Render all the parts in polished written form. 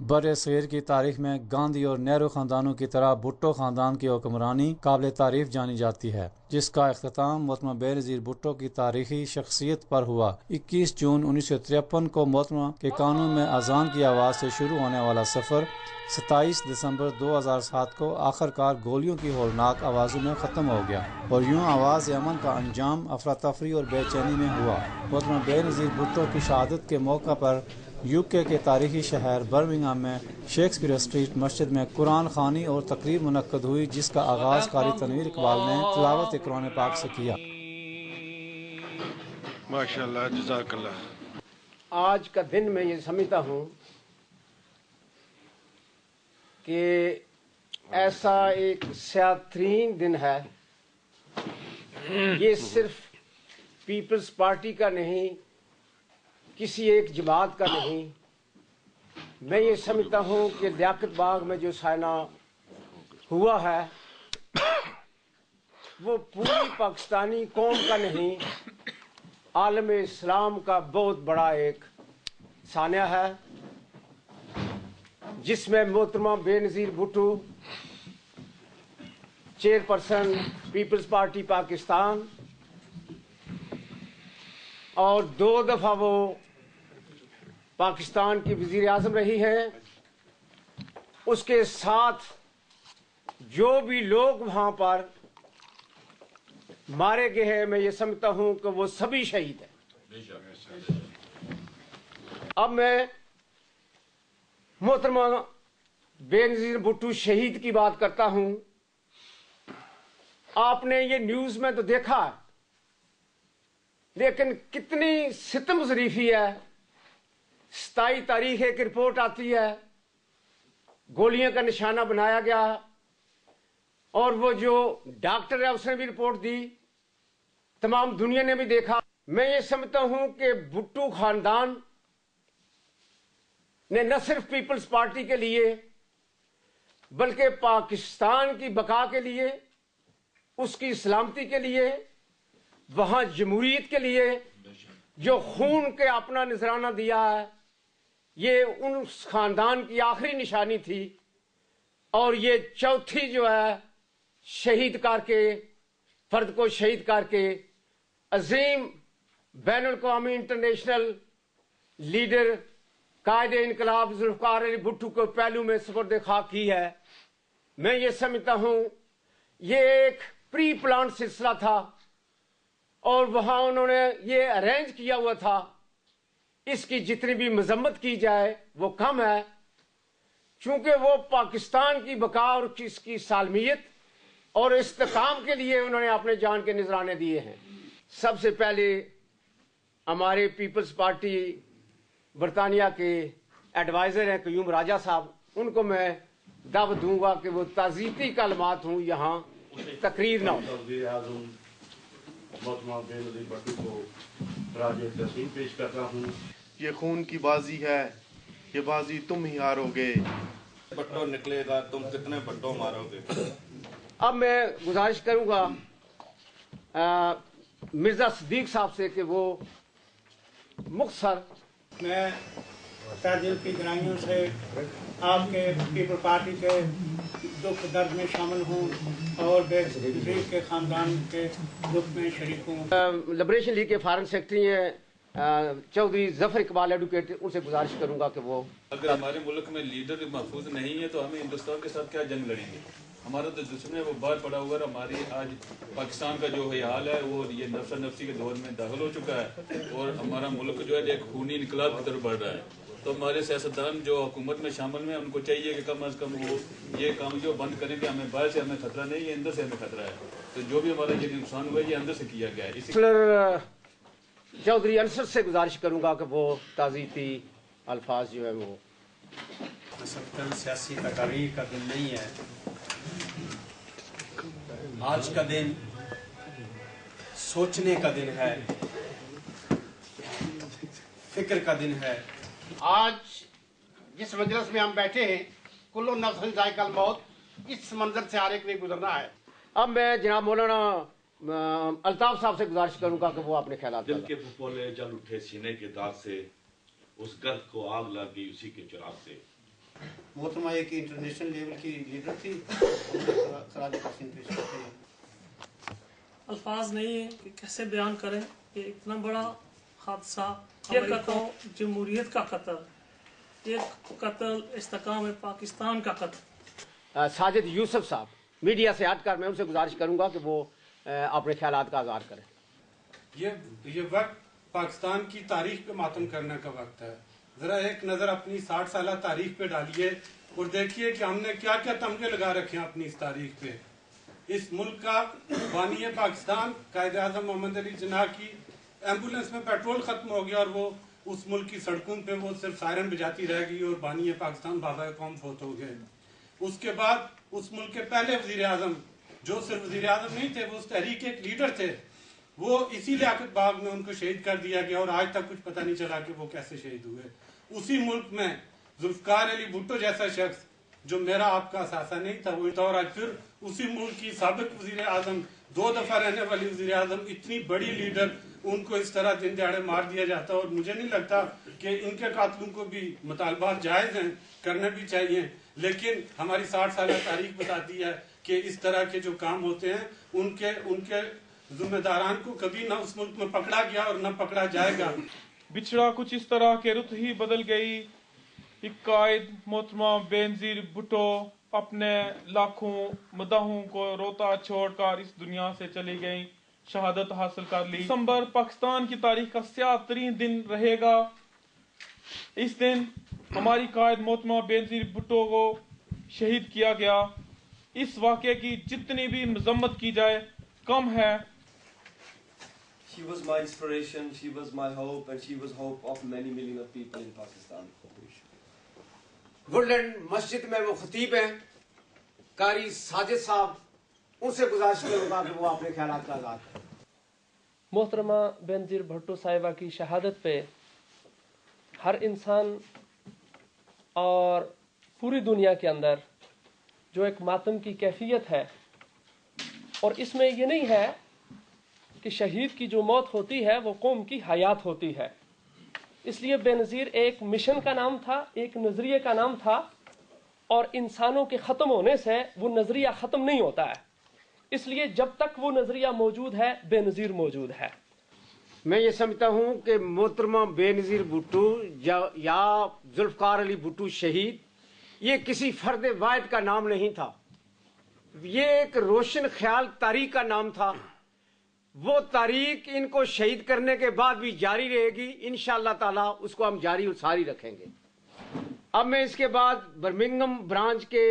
بر صغیر کی تاریخ میں گاندھی اور نہرو خاندانوں کی طرح بھٹو خاندان کی حکمرانی قابل تعریف جانی جاتی ہے، جس کا اختتام محترمہ بے نظیر بھٹو کی تاریخی شخصیت پر ہوا۔ 21 جون 1953 کو محترمہ کے قانون میں اذان کی آواز سے شروع ہونے والا سفر 27 دسمبر 2007 کو آخرکار گولیوں کی ہولناک آوازوں میں ختم ہو گیا، اور یوں آواز امن کا انجام افراتفری اور بے چینی میں ہوا۔ محترمہ بے نظیر بھٹو کی شہادت کے موقع پر UK کے تاریخی شہر برمنگھم میں شیکسپیئر اسٹریٹ مسجد میں قرآن خوانی اور تقریب منعقد ہوئی، جس کا آغاز قاری تنویر اقبال نے تلاوت قرآن پاک سے کیا۔ ماشاءاللہ، جزاک اللہ۔ آج کا دن میں یہ سمجھتا ہوں کہ ایسا ایک سیاہ ترین دن ہے، یہ صرف پیپلز پارٹی کا نہیں، کسی ایک جماعت کا نہیں، میں یہ سمجھتا ہوں کہ لیاقت باغ میں جو سائنا ہوا ہے وہ پوری پاکستانی قوم کا نہیں، عالم اسلام کا بہت بڑا ایک سانحہ ہے، جس میں محترمہ بے نظیر بھٹو چیئرپرسن پیپلز پارٹی پاکستان اور 2 دفعہ وہ پاکستان کی وزیر اعظم رہی ہیں، اس کے ساتھ جو بھی لوگ وہاں پر مارے گئے ہیں، میں یہ سمجھتا ہوں کہ وہ سبھی شہید ہیں۔ اب میں محترمہ بے نظیر بھٹو شہید کی بات کرتا ہوں۔ آپ نے یہ نیوز میں تو دیکھا، لیکن کتنی ستم ظریفی ہے۔ 27 تاریخ ایک رپورٹ آتی ہے، گولیاں کا نشانہ بنایا گیا، اور وہ جو ڈاکٹر ہے اس نے بھی رپورٹ دی، تمام دنیا نے بھی دیکھا۔ میں یہ سمجھتا ہوں کہ بھٹو خاندان نے نہ صرف پیپلز پارٹی کے لیے بلکہ پاکستان کی بقا کے لیے، اس کی سلامتی کے لیے، وہاں جمہوریت کے لیے جو خون کے اپنا نذرانہ دیا ہے، یہ اس خاندان کی آخری نشانی تھی، اور یہ چوتھی جو ہے شہید کر کے، فرد کو شہید کر کے عظیم بین الاقوامی انٹرنیشنل لیڈر قائد انقلاب ذوالفقار علی بھٹو کو پہلو میں سپرد خاک کی ہے۔ میں یہ سمجھتا ہوں یہ ایک پری پلان سلسلہ تھا، اور وہاں انہوں نے یہ ارینج کیا ہوا تھا۔ اس کی جتنی بھی مذمت کی جائے وہ کم ہے، چونکہ وہ پاکستان کی بقا اور اس کی سالمیت اور استحکام کے لیے انہوں نے اپنے جان کے نذرانے دیے ہیں۔ سب سے پہلے ہمارے پیپلز پارٹی برطانیہ کے ایڈوائزر ہیں قیوم راجہ صاحب، ان کو میں دعوت دوں گا کہ وہ تعزیتی کلمات ہوں، یہاں تقریر نہ ہو۔ وزیر اعظم محترمہ بے نظیر بھٹو کو خراج تحسین پیش کرتا ہوں۔ یہ خون کی بازی ہے، یہ بازی تم ہی ہارو گے۔ بھٹو نکلے گا، تم کتنے بھٹو مارو گے؟ اب میں گزارش کروں گا مرزا صدیق صاحب سے کہ وہ مختصر۔ میں تاجر کی گرائیوں سے آپ کے پیپل پارٹی کے دکھ درد میں شامل ہوں اور بے نظیر کے خاندان کے دکھ میں شریک ہوں۔ لبریشن لیگ کے فارن سیکرٹری ہیں چودھری ظفر اقبال ایڈوکیٹ، ان سے گزارش کروں گا کہ وہ اگر ہمارے ملک میں لیڈر محفوظ نہیں ہے تو ہمیں ہندوستان کے ساتھ کیا جنگ لڑیں گے؟ ہمارا تو دشمن ہے وہ باہر پڑا ہوا ہے۔ ہماری آج پاکستان کا جو حال ہے وہ یہ نفسا نفسی کے دور میں داخل ہو چکا ہے، اور ہمارا ملک جو ہے ایک خونی انقلاب کی طرف بڑھ رہا ہے۔ تو ہمارے سیاستدان جو حکومت میں شامل ہیں ان کو چاہیے کہ کم از کم وہ یہ کام جو بند کریں کہ ہمیں باہر سے ہمیں خطرہ نہیں، یہ اندر سے ہمیں خطرہ ہے۔ تو جو بھی ہمارا یہ نقصان ہوا ہے یہ اندر سے کیا گیا ہے۔ چودھری انصر سے گزارش کروں گا کہ وہ تعزیتی الفاظ جو ہے وہ۔ اصل سیاسی تقاریر کا دن نہیں ہے، آج کا دن سوچنے کا دن ہے، فکر کا دن ہے۔ آج جس مجلس میں ہم بیٹھے ہیں، کل نفس ذائقہ الموت، اس منظر سے ہر ایک نے گزرنا ہے۔ اب میں جناب مولانا الطاف صاحب سے گزارش کروں گا کہ وہ اپنے خیالات دل کے پھپھولے جل اٹھے سینے کے داغ سے، اس گرد کو آگ لگ گئی اسی کے چراغ سے۔ मोहतरमा एक इंटरनेशनल लेवल की लीडर थी, खराज तहसीन पेश करते हैं। अल्फाज नहीं है कि कैसे बयान करें कि इतना बड़ा हादसा, ये कत्ल जमहूरियत का कत्ल, एक कत्ल इस्तेकाम पाकिस्तान का कत्ल। साजिद यूसुफ साहब, मीडिया से हटकर मैं उनसे गुजारिश करूंगा कि वो अपने ख्यालात का इज़हार करें। ये वक्त पाकिस्तान की तारीख पे मातम करने का वक्त है। जरा एक नजर अपनी 60 साल तारीख पे डालिए और देखिए कि हमने क्या क्या तमगे लगा रखे हैं अपनी इस तारीख पे। इस मुल्क का बानी पाकिस्तान कायद आज़म मोहम्मद अली जिन्ना की एम्बुलेंस में पेट्रोल खत्म हो गया और वो उस मुल्क की सड़कों पे वो सिर्फ सायरन बजाती रह गई और बानी पाकिस्तान बाबा कौम फोत हो गए। उसके बाद उस मुल्क के पहले वजीर आज़म, जो सिर्फ वजीर आज़म नहीं थे, वो उस तहरीक के एक लीडर थे, वो इसी लियाकत बाग में उनको शहीद कर दिया गया और आज तक कुछ पता नहीं चला कि वो कैसे शहीद हुए। उसी मुल्क में जुल्फकार अली भुट्टो जैसा शख्स, जो मेरा आपका सासा नहीं था, वो और आज फिर उसी मुल्क की साबिक वजीर आज़म, 2 दफा रहने वाली वजीर आज़म, इतनी बड़ी लीडर, उनको इस तरह दिन दहाड़े मार दिया जाता। और मुझे नहीं लगता कि इनके कातलों को भी मुतालबात जायज़ हैं, करने भी चाहिए, लेकिन हमारी 60 साल तारीख बताती है कि इस तरह के जो काम होते हैं उनके जिम्मेदारान को कभी ना उस मुल्क में पकड़ा गया और न पकड़ा जाएगा। बिछड़ा कुछ इस तरह के रुत ही बदल गई। एक कायद मोहतरमा बेनजीर भुट्टो अपने लाखों मदाहों को रोता छोड़कर इस दुनिया से चली गई, शहादत हासिल कर ली। दिसंबर पाकिस्तान की तारीख का स्याह तरीन दिन रहेगा। इस दिन हमारी कायद मोहतरमा बेनजीर भुट्टो को शहीद किया गया। इस वाक़े की जितनी भी मजम्मत की जाए कम है। She was my inspiration, she was my hope, and she was hope of many million of people in Pakistan. Woodland मस्जिद में वो खतीब हैं, कारी साजिद साहब, उनसे गुजारिश करूंगा कि वो अपने ख्यालात का इज़हार करें। मोहतरमा बेनजीर भुट्टो साहिबा की शहादत पे हर इंसान और पूरी दुनिया के अंदर जो एक मातम की कैफियत है, और इसमें ये नहीं है कि शहीद की जो मौत होती है वो कौम की हयात होती है। इसलिए बेनज़ीर एक मिशन का नाम था, एक नज़रिए का नाम था, और इंसानों के ख़त्म होने से वो नज़रिया ख़त्म नहीं होता है। इसलिए जब तक वो नज़रिया मौजूद है, बेनज़ीर मौजूद है। मैं ये समझता हूँ कि मोहतरमा बेनज़ीर भुट्टो या जुल्फ़कार अली भुट्टो शहीद, ये किसी फर्द वाहिद का नाम नहीं था, ये एक रोशन ख्याल तारीख का नाम था। वो तारीख इनको शहीद करने के बाद भी जारी रहेगी, इंशाअल्लाह ताला उसको हम जारी और सारी रखेंगे। अब मैं इसके बाद बर्मिंघम ब्रांच के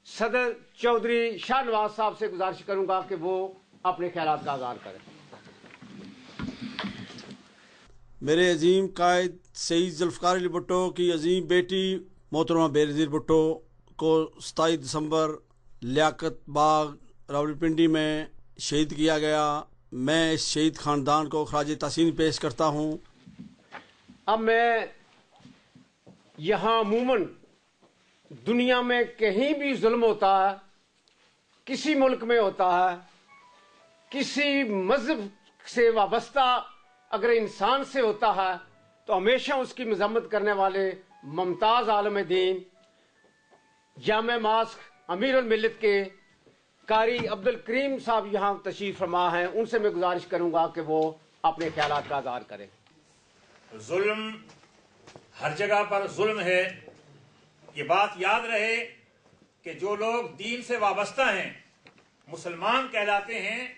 सदर चौधरी शाहनवाज साहब से गुजारिश करूंगा कि वो अपने ख्यालात का इज़हार करें। मेरे अजीम कायद सईद जुल्फ़कार अली भुट्टो की अजीम बेटी मोहतरमा बेनज़ीर भुट्टो को 27 दिसंबर लियाकत बाग रावलपिंडी में शहीद किया गया। मैं इस शहीद ख़ानदान को खराज तहसीन पेश करता हूँ। अब मैं यहाँ अमूमन दुनिया में कहीं भी जुल्म होता है, किसी मुल्क में होता है, किसी मजहब से वाबस्ता अगर इंसान से होता है, तो हमेशा उसकी मजम्मत करने वाले मुमताज़ आलम दीन जामे मास्क अमीरुल मिल्लत के कारी अब्दुल करीम साहब यहाँ तशरीफ फरमा हैं। उनसे मैं गुजारिश करूंगा कि वो अपने ख्यालात का इज़हार करें। जुल्म हर जगह पर जुल्म है। ये बात याद रहे कि जो लोग दीन से वाबस्ता हैं, मुसलमान कहलाते हैं,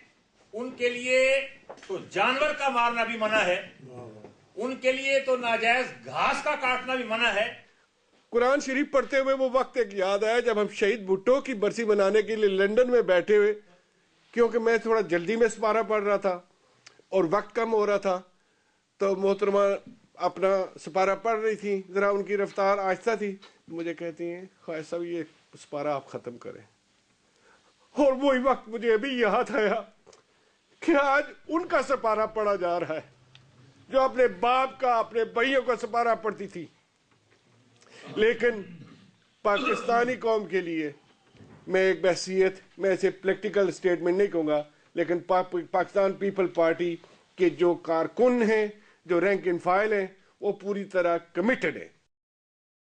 उनके लिए तो जानवर का मारना भी मना है, उनके लिए तो नाजायज घास का काटना भी मना है। कुरान शरीफ पढ़ते हुए वो वक्त एक याद आया जब हम शहीद भुट्टो की बरसी मनाने के लिए लंदन में बैठे हुए, क्योंकि मैं थोड़ा जल्दी में सपारा पढ़ रहा था और वक्त कम हो रहा था, तो मोहतरमा अपना सपारा पढ़ रही थी, ज़रा उनकी रफ्तार आहिस्ता थी। मुझे कहती हैं, ख्वाहिश साहब ये सपारा आप ख़त्म करें। और वही वक्त मुझे अभी याद आया कि आज उनका सपारा पढ़ा जा रहा है जो अपने बाप का, अपने भाइयों का सपारा पढ़ती थी। लेकिन पाकिस्तानी कौम के लिए मैं एक बहसीयत, मैं इसे पॉलिटिकल स्टेटमेंट नहीं कहूँगा, लेकिन पाकिस्तान पीपल पार्टी के जो कारकुन हैं, जो रैंक एंड फाइल हैं, वो पूरी तरह कमिटेड है